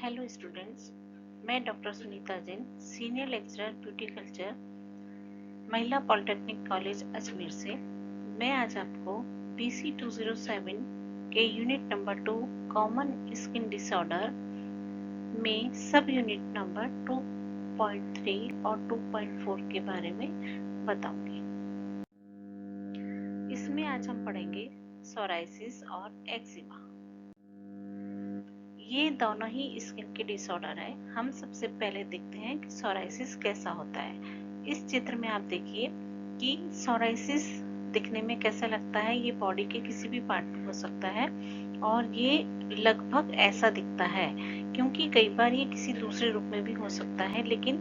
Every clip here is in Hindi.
हेलो स्टूडेंट्स, मैं doctor Sunita Jain, senior lecturer beauty culture, महिला पॉलिटेक्निक कॉलेज अजमेर से। मैं आज आपको BC 207 के unit number 2 common skin disorder में सब यूनिट नंबर 2.3 और 2.4 के बारे में बताऊंगी। इसमें आज हम पढ़ेंगे सोराइसिस और एक्जिमा। ये दोनों ही स्किन के डिसऑर्डर है। हम सबसे पहले देखते हैं कि सोराइसिस कैसा होता है। इस चित्र में आप देखिए कि सोराइसिस दिखने में कैसा लगता है। ये बॉडी के किसी भी पार्ट में हो सकता है और ये लगभग ऐसा दिखता है, क्योंकि कई बार ये किसी दूसरे रूप में भी हो सकता है, लेकिन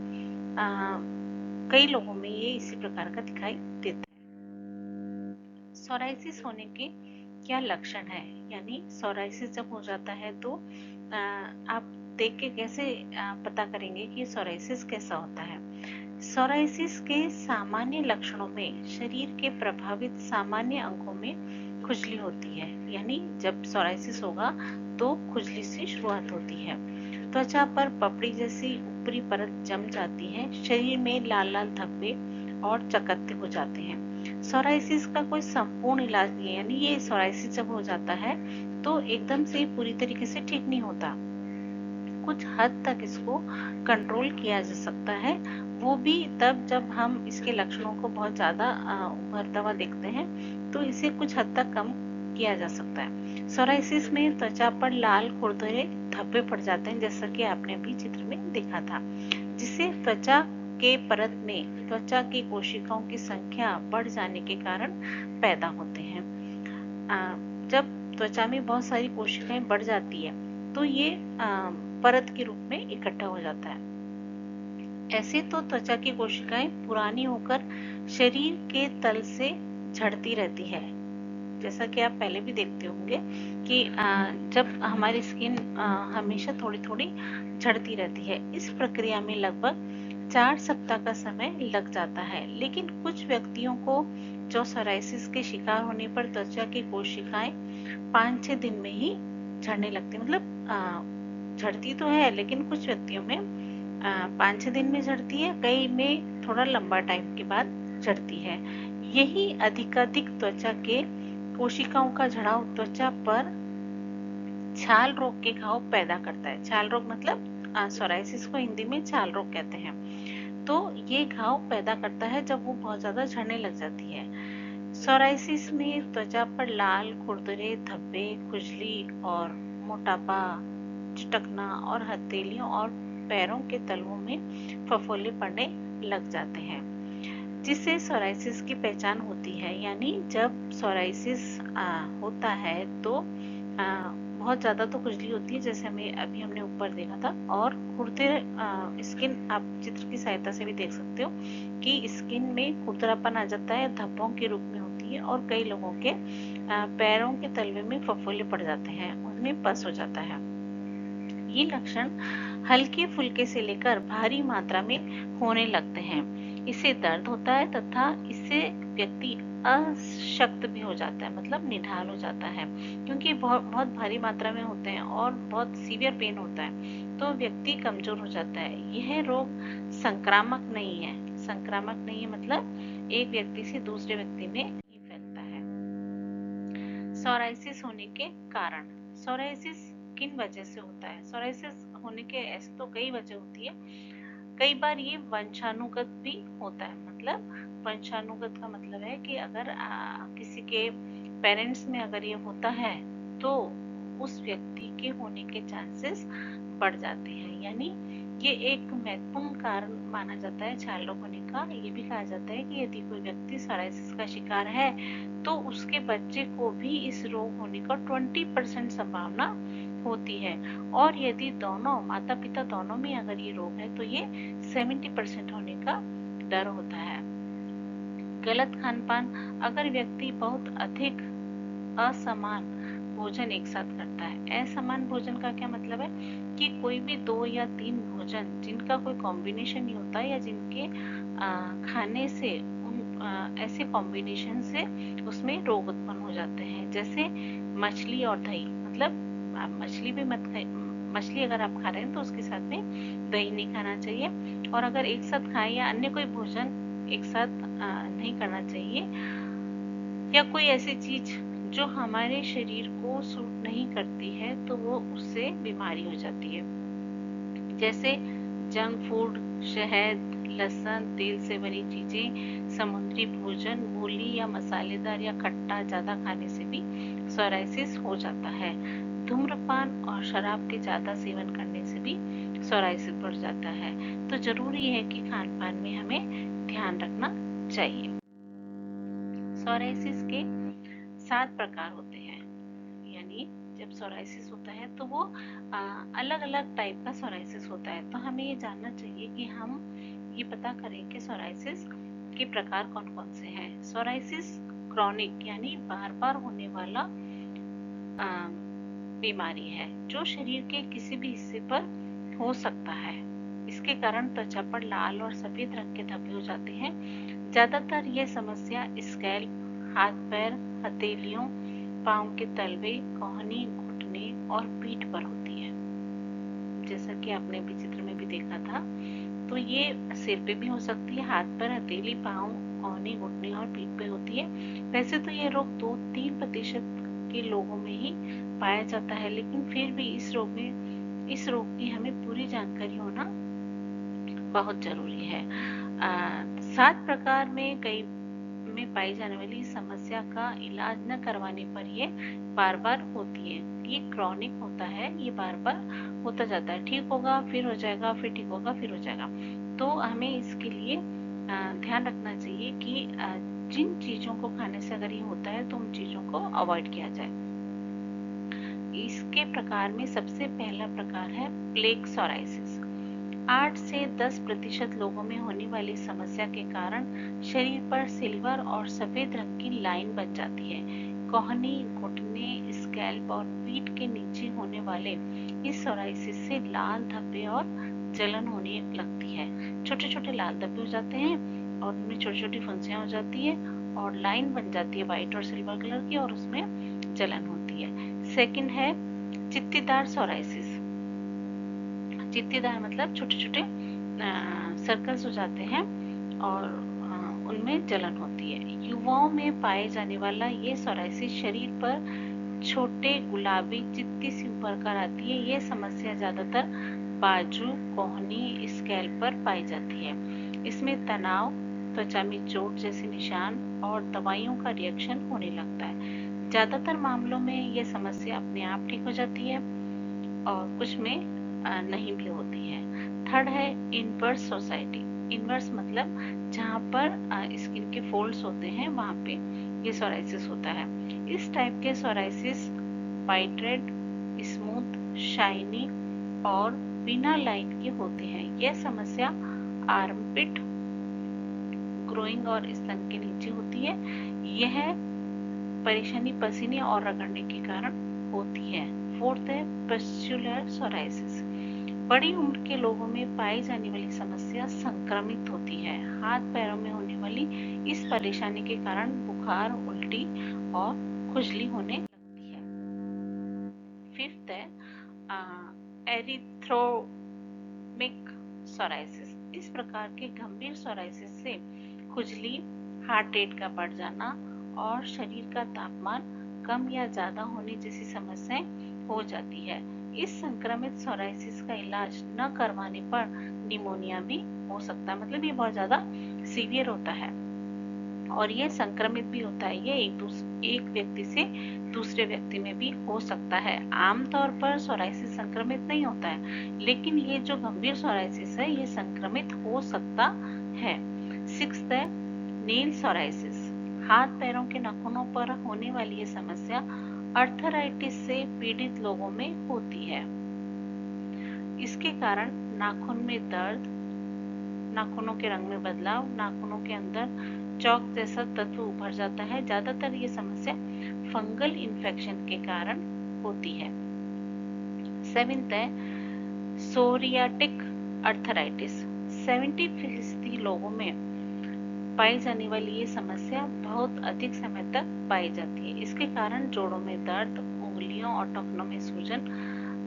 कई लोगों में ये इसी प्रकार का दिखाई देता है। सोराइसिस होने के क्या लक्षण है, यानी सोराइसिस जब हो जाता है तो आप देख के कैसे पता करेंगे कि सोराइसिस कैसा होता है। सोराइसिस के सामान्य लक्षणों में शरीर के प्रभावित सामान्य अंगों में खुजली होती है, यानी जब सोराइसिस होगा तो खुजली से शुरुआत होती है। त्वचा पर पपड़ी जैसी ऊपरी परत जम जाती है, शरीर में लाल लाल धब्बे और चकत्ते हो जाते हैं। सोराइसिस का कोई संपूर्ण इलाज नहीं है, यानी ये सोराइसिस जब हो जाता है तो एकदम से पूरी तरीके से ठीक नहीं होता। कुछ हद तक इसको कंट्रोल किया जा सकता है, वो भी तब जब हम इसके लक्षणों को बहुत ज्यादा उभरता हुआ देखते हैं, तो इसे कुछ हद तक कम किया जा सकता है। सोराइसिस में त्वचा पर लाल खुरदरे धब्बे पड़ जाते हैं, जैसा कि आपने अभी चित्र में देखा था, जिससे त्वचा के परत में त्वचा की कोशिकाओं की संख्या बढ़ जाने के कारण पैदा होते हैं। जब त्वचा में बहुत सारी कोशिकाएं बढ़ जाती है तो ये परत के रूप में इकट्ठा हो जाता है। ऐसे तो त्वचा की कोशिकाएं पुरानी होकर शरीर के तल से झड़ती रहती है, जैसा कि आप पहले भी देखते होंगे कि जब हमारी स्किन हमेशा थोड़ी थोड़ी झड़ती रहती है। इस प्रक्रिया में लगभग 4 सप्ताह का समय लग जाता है, लेकिन कुछ व्यक्तियों को जो सोराइसिस के शिकार होने पर त्वचा की कोशिकाएं 5-6 दिन में ही झड़ने लगती, मतलब झड़ती तो है लेकिन कुछ व्यक्तियों में 5-6 दिन में झड़ती है, कई में थोड़ा लंबा टाइम के बाद झड़ती है। यही अधिकाधिक त्वचा के कोशिकाओं का झड़ाव त्वचा पर छाल रोग के घाव पैदा करता है। छाल रोग मतलब सोराइसिस को हिंदी में छाल रोग कहते हैं। तो ये घाव पैदा करता है जब वो बहुत ज्यादा झड़ने लग जाती है। सोराइसिस में त्वचा पर लाल खुरदरे धब्बे, खुजली और मोटापा, चटकना और हथेलियों और पैरों के तलवों में फफोले पड़ने लग जाते हैं, जिससे सोराइसिस की पहचान होती है। यानी जब सोराइसिस होता है तो बहुत ज्यादा तो खुजली होती है, जैसे अभी हमने ऊपर देखा था, और खुरदरे स्किन आप चित्र की सहायता से भी देख सकते हो कि स्किन में खुरदरापन आ जाता है, धब्बों के रूप में होती है, और कई लोगों के पैरों के तलवे में फफोले पड़ जाते हैं, उनमें पस हो जाता है। ये लक्षण हल्के फुल्के से लेकर भारी मात्रा में होने लगते हैं। इससे दर्द होता है तथा इससे व्यक्ति अशक्त भी हो जाता है, मतलब निढाल हो जाता है, क्योंकि बहुत भारी मात्रा में होते हैं और बहुत सीवियर पेन होता है, तो व्यक्ति कमजोर हो जाता है। यह रोग संक्रामक नहीं है। संक्रामक नहीं है मतलब एक व्यक्ति से दूसरे व्यक्ति में ही फैलता है। सोराइसिस होने के कारण। सोराइसिस किन वजह से होता है? सोराइसिस होने के ऐसे तो कई वजह होती है। कई बार ये वंशानुगत भी होता है। मतलब वंशानुगत का मतलब है कि अगर किसी के पेरेंट्स में अगर ये होता है तो उस व्यक्ति के होने के चांसेस बढ़ जाते हैं, यानी ये एक महत्वपूर्ण कारण माना जाता है छाल रोग होने का। ये भी कहा जाता है कि यदि कोई व्यक्ति सोराइसिस का शिकार है तो उसके बच्चे को भी इस रोग होने का 20% संभावना होती है, और यदि दोनों माता पिता दोनों में अगर ये रोग है तो ये 70% होने का डर होता है। गलत खान पान। अगर व्यक्ति बहुत अधिक असमान भोजन एक साथ करता है। असमान भोजन का क्या मतलब है कि कोई भी 2 या 3 भोजन जिनका कोई कॉम्बिनेशन नहीं होता, या जिनके खाने से ऐसे कॉम्बिनेशन से उसमें रोग उत्पन्न हो जाते हैं, जैसे मछली और दही। मतलब आप मछली भी मत मछली अगर आप खा रहे हैं तो उसके साथ में दही नहीं खाना चाहिए, और अगर एक साथ खाएं या अन्य कोई भोजन एक साथ नहीं करना चाहिए, या कोई ऐसी चीज जो हमारे शरीर को सूट नहीं करती है तो वो उससे बीमारी हो जाती है। जैसे जंक फूड, शहद, लहसुन, तेल से बनी चीजें, समुद्री भोजन, मूली या मसालेदार या खट्टा ज्यादा खाने से भी सोराइसिस हो जाता है। धूम्रपान और शराब के ज्यादा सेवन करने से भी सोराइसिस बढ़ जाता है। तो जरूरी है कि खान पान में हमें ध्यान रखना चाहिए। सोराइसिस के 7 प्रकार होते हैं, यानी जब सोराइसिस होता है तो वो अलग अलग टाइप का सोराइसिस होता है। तो हमें ये जानना चाहिए कि हम ये पता करें कि सोराइसिस के प्रकार कौन कौन से हैं। सोराइसिस क्रॉनिक यानी बार बार होने वाला बीमारी है जो शरीर के किसी भी हिस्से पर हो सकता है। इसके कारण त्वचा पर लाल और सफेद रंग के धब्बे हो जाते हैं। ज्यादातर ये समस्या स्कैल्प, हाथ पैर, हथेलियों, पांव के तलवे, कोहनी, घुटने और पीठ पर होती है। जैसा कि आपने भी चित्र में भी देखा था, तो ये सिर पे भी हो सकती है, हाथ पर, हथेली, पांव, कोहनी, घुटने और पीठ पे होती है। वैसे तो ये रोग 2-3% के लोगों में ही पाया जाता है, लेकिन फिर भी इस रोग की हमें पूरी जानकारी होना बहुत जरूरी है। 7 प्रकार में कई में पाई जाने वाली समस्या का इलाज न करवाने पर ये बार बार होती है। ये क्रॉनिक होता है, ये बार बार होता जाता है। ठीक होगा फिर हो जाएगा, फिर ठीक होगा फिर हो जाएगा। तो हमें इसके लिए ध्यान रखना चाहिए कि जिन चीजों को खाने से अगर ये होता है तो उन चीजों को अवॉइड किया जाए। इसके प्रकार में सबसे पहला प्रकार है प्लेग सोराइसिस। 8 से 10% लोगों में होने वाली समस्या के कारण शरीर पर सिल्वर और सफेद रंग की लाइन बन जाती है। कोहनी, घुटने, स्कैल्प और पीठ के नीचे होने वाले इस सोराइसिस से लाल धब्बे और जलन होने लगती है। छोटे छोटे लाल धब्बे हो जाते हैं और उनमें छोटी छोटी फुंसियां हो जाती है और लाइन बन जाती है व्हाइट और सिल्वर कलर की, और उसमें जलन होती है। सेकंड है चित्तीदार सोराइसिस। चित्तीदार मतलब छोटे छोटे सर्कल्स हो जाते हैं और उनमें जलन होती है। युवाओं में पाए जाने वाला ये सोराइसिस शरीर पर छोटे गुलाबी चित्ती सी उभर कर आती है। ये समस्या ज्यादातर बाजू, कोहनी, स्कैल्प पर पाई जाती है। इसमें तनाव, त्वचा में चोट जैसे निशान और दवाइयों का रिएक्शन होने लगता है। ज्यादातर मामलों में ये समस्या अपने आप ठीक हो जाती है और कुछ में नहीं भी होती है। थर्ड है इनवर्स सोसाइटी। इनवर्स मतलब जहाँ पर स्किन के फोल्ड्स होते हैं वहां पे ये सोराइसिस होता है। इस टाइप के psoriasis white red, smooth, shiny और बिना लाइन के होते हैं। यह समस्या आर्मपिट, ग्रोइंग और स्तन के नीचे होती है। यह परेशानी पसीने और रगड़ने के कारण होती है। फोर्थ है पस्चुलर सोराइसिस। बड़ी उम्र के लोगों में पाई जाने वाली समस्या संक्रमित होती है। हाथ पैरों में होने वाली इस परेशानी के कारण बुखार, उल्टी और खुजली होने लगती है। फिफ्थ है एरिथ्रोमिक सोराइसिस। इस प्रकार के गंभीर सोराइसिस से खुजली, हार्ट रेट का बढ़ जाना और शरीर का तापमान कम या ज्यादा होने जैसी समस्याएं हो जाती है। इस संक्रमित सोराइसिस का इलाज न करवाने पर निमोनिया भी हो सकता है। मतलब ये बहुत ज्यादा सीवियर होता है और ये संक्रमित भी होता है। ये एक व्यक्ति से दूसरे व्यक्ति में भी हो सकता है। आमतौर पर सोराइसिस संक्रमित नहीं होता है, लेकिन ये जो गंभीर सोराइसिस है ये संक्रमित हो सकता है। सिक्स्थ है नेल सोराइसिस। हाथ पैरों के नाखूनों पर होने वाली ये समस्या अर्थराइटिस से पीड़ित लोगों में होती है। इसके कारण नाखून में दर्द, नाखूनों के रंग में बदलाव, नाखूनों के अंदर चौक जैसा तत्व उभर जाता है। ज्यादातर ये समस्या फंगल इन्फेक्शन के कारण होती है। सेवेंथ है सोरियाटिक अर्थराइटिस। 70% लोगों में पाई जाने वाली ये समस्या बहुत अधिक समय तक पाई जाती है। इसके कारण जोड़ों में दर्द, उंगलियों और टखनों में सूजन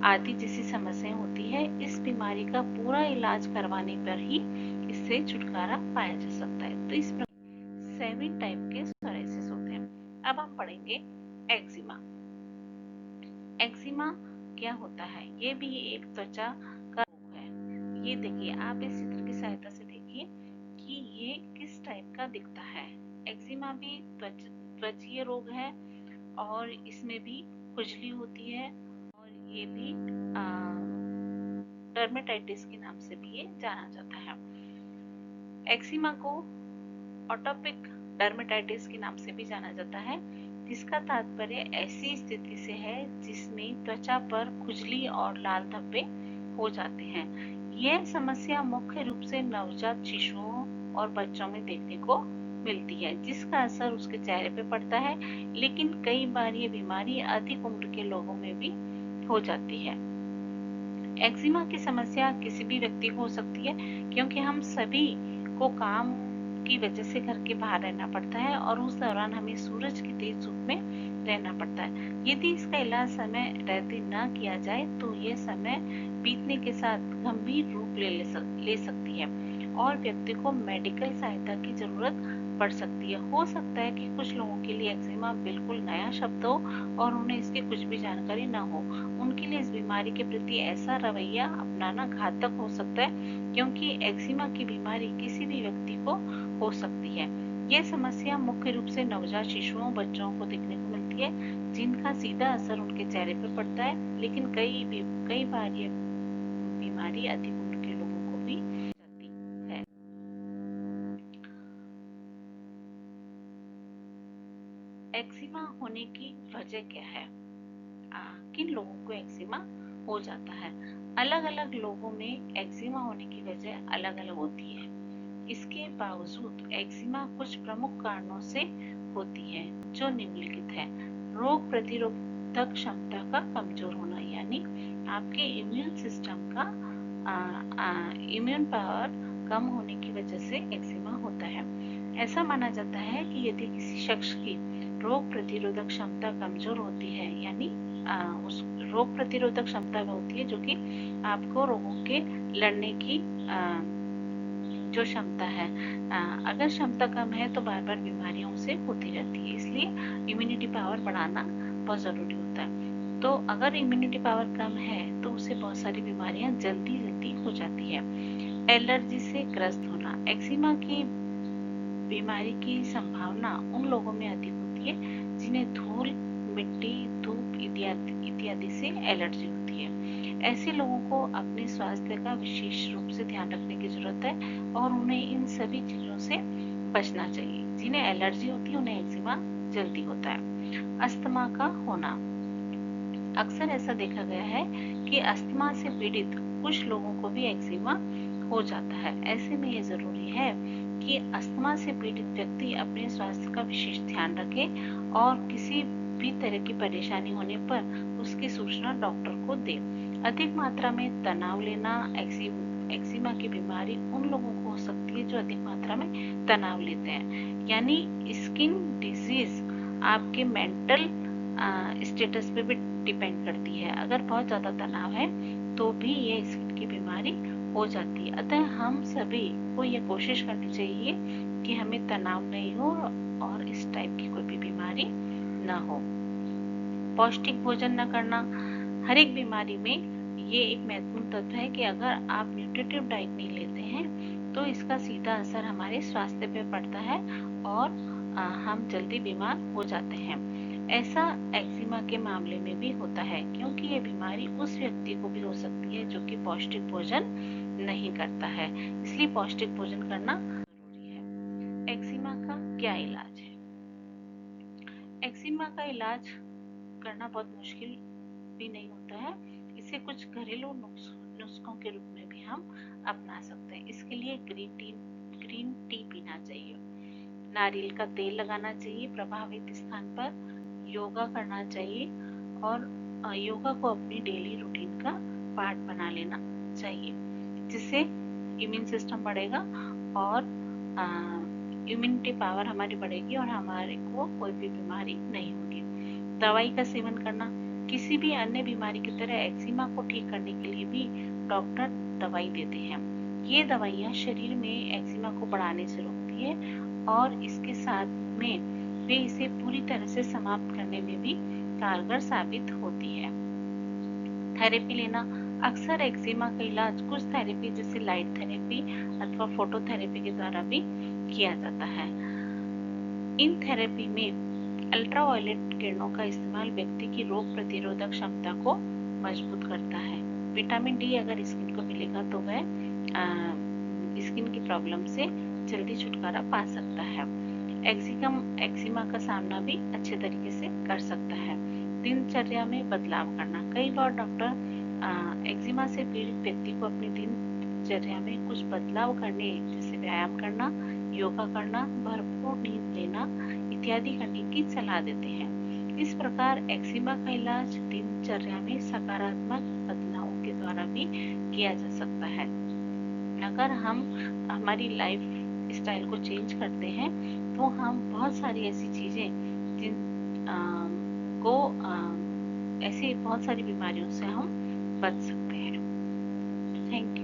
आदि जैसी समस्याएं होती है, इस बीमारी का पूरा इलाज करवाने पर ही इससे छुटकारा पाया जा सकता है। तो इस 7 टाइप के सोराइसिस होते हैं। अब हम पढ़ेंगे एक्जिमा। एक्जिमा क्या होता है? ये भी एक त्वचा का रोग है। ये देखिए, आप इस चित्र की सहायता से देखिए कि ये किस टाइप का दिखता है। एक्जिमा भी त्वचीय रोग है और इसमें भी खुजली होती है और ये भी डर्मेटाइटिस के नाम से भी ये जाना जाता है। एक्जिमा को एटोपिक डर्मेटाइटिस के नाम से भी जाना जाता है, जिसका तात्पर्य ऐसी स्थिति से है जिसमें त्वचा पर खुजली और लाल धब्बे हो जाते हैं। यह समस्या मुख्य रूप से नवजात शिशुओं और बच्चों में देखने को मिलती है, जिसका असर उसके चेहरे पे पड़ता है, लेकिन कई बार ये बीमारी अधिक उम्र के लोगों में भी हो जाती है। एक्जिमा की समस्या किसी भी व्यक्ति को हो सकती है, क्योंकि हम सभी को काम की वजह से घर के बाहर रहना पड़ता है और उस दौरान हमें सूरज की तेज धूप में रहना पड़ता है। यदि इसका इलाज समय रहते न किया जाए तो ये समय बीतने के साथ गंभीर रूप ले सकती है और व्यक्ति को मेडिकल सहायता की जरूरत पड़ सकती है। हो सकता है कि कुछ लोगों के लिए एक्जिमा बिल्कुल नया शब्द हो और उन्हें इसकी कुछ भी जानकारी न हो। उनके लिए इस बीमारी के प्रति ऐसा रवैया अपनाना घातक हो सकता है, क्योंकि एक्जिमा की बीमारी किसी भी व्यक्ति को हो सकती है। यह समस्या मुख्य रूप से नवजात शिशुओं, बच्चों को देखने को मिलती है, जिनका सीधा असर उनके चेहरे पर पड़ता है, लेकिन कई बार ये बीमारी अधिक उम्र के लोगों को भी जाती है। एक्जिमा होने की वजह क्या है? किन लोगों को एक्जिमा हो जाता है? अलग अलग लोगों में एक्जिमा होने की वजह अलग अलग होती है। इसके बावजूद एक्जिमा कुछ प्रमुख कारणों से होती है, जो निम्नलिखित है। रोग प्रतिरोधक क्षमता का कमजोर होना, यानी आपके इम्यून सिस्टम का इम्यून पावर कम होने की वजह से एक्जिमा होता है। ऐसा माना जाता है कि यदि किसी शख्स की रोग प्रतिरोधक क्षमता कमजोर होती है, यानी उस रोग प्रतिरोधक क्षमता होती है जो कि आपको रोगों के लड़ने की जो क्षमता है, अगर क्षमता कम है तो बार बार बीमारियों से होती रहती है। इसलिए इम्यूनिटी पावर बढ़ाना बहुत जरूरी होता है। तो अगर इम्यूनिटी पावर कम है तो उससे बहुत सारी बीमारियां जल्दी हो जाती है। एलर्जी से ग्रस्त होना, एक्जिमा की बीमारी की संभावना उन लोगों में अधिक होती है जिन्हें धूल, मिट्टी, धूप इत्यादि से एलर्जी होती है। ऐसे लोगों को अपने स्वास्थ्य का विशेष रूप से ध्यान रखने की जरूरत है और उन्हें इन सभी चीजों से बचना चाहिए। जिन्हें एलर्जी होती है उन्हें एक्जिमा जल्दी होता है। अस्थमा का होना, अक्सर ऐसा देखा गया है कि अस्थमा से पीड़ित कुछ लोगों को भी एक्जिमा हो जाता है। ऐसे में ये जरूरी है कि अस्थमा से पीड़ित व्यक्ति अपने स्वास्थ्य का विशेष ध्यान रखे और किसी भी तरह की परेशानी होने पर उसकी सूचना डॉक्टर को दे। अधिक मात्रा में तनाव लेना, एक्जिमा की बीमारी उन लोगों को हो सकती है जो अधिक मात्रा में तनाव लेते हैं, यानी स्किन डिजीज आपके मेंटल स्टेटस पे भी डिपेंड करती है। अगर बहुत ज्यादा तनाव है तो भी ये स्किन की बीमारी हो जाती है। अतः हम सभी को ये कोशिश करनी चाहिए कि हमें तनाव नहीं हो और इस टाइप की कोई भी बीमारी न हो। पौष्टिक भोजन न करना, हर एक बीमारी में ये एक महत्वपूर्ण तत्व है कि अगर आप न्यूट्रिटिव डाइट नहीं लेते हैं तो इसका सीधा असर हमारे स्वास्थ्य पे पड़ता है और हम जल्दी बीमार हो जाते हैं। ऐसा एक्जिमा के मामले में भी होता है, क्योंकि ये बीमारी उस व्यक्ति को भी हो सकती है जो कि पौष्टिक भोजन नहीं करता है। इसलिए पौष्टिक भोजन करना जरूरी है। एक्जिमा का क्या इलाज है? एक्जिमा का इलाज करना बहुत मुश्किल भी नहीं होता है। इसे कुछ घरेलू नुस्खों के रूप में भी हम अपना सकते हैं। इसके लिए ग्रीन टी पीना चाहिए, नारियल का तेल लगाना चाहिए प्रभावित स्थान पर, योगा करना चाहिए और योगा को अपनी डेली रूटीन का पार्ट बना लेना चाहिए, जिससे इम्यून सिस्टम बढ़ेगा और इम्यूनिटी पावर हमारी बढ़ेगी और हमारे को कोई भी बीमारी नहीं होगी। दवाई का सेवन करना, किसी भी अन्य बीमारी की तरह एक्जिमा को ठीक करने के लिए भी डॉक्टर दवाई देते हैं। ये दवाइयाँ शरीर में एक्जिमा को बढ़ाने से रोकती है और इसके साथ में वे इसे पूरी तरह से समाप्त करने में भी कारगर साबित होती है। थेरेपी लेना अक्सर एक्जिमा का इलाज कुछ थेरेपी जैसे लाइट थेरेपी अथवा फोटोथेरेपी के द्वारा भी किया जाता है। इन थेरेपी में अल्ट्रावायलेट किरणों का इस्तेमाल व्यक्ति की रोग प्रतिरोधक क्षमता को मजबूत करता है। विटामिन डी अगर स्किन को मिलेगा तो वह स्किन की प्रॉब्लम से जल्दी छुटकारा पा सकता है। एक्जिमा का सामना भी अच्छे तरीके से कर सकता है। दिनचर्या में बदलाव करना, कई बार डॉक्टर एक्जिमा से पीड़ित व्यक्ति को अपनी दिनचर्या में कुछ बदलाव करने जैसे व्यायाम करना, योगा करना, भरपूर नींद लेना इत्यादि करने की सलाह देते हैं। इस प्रकार एक्जिमा का इलाज दिनचर्या में सकारात्मक बदलावों के द्वारा भी किया जा सकता है। अगर हम हमारी लाइफ स्टाइल को चेंज करते हैं तो हम बहुत सारी ऐसी चीजें ऐसी बहुत सारी बीमारियों से हम बच सकते हैं। Thank you.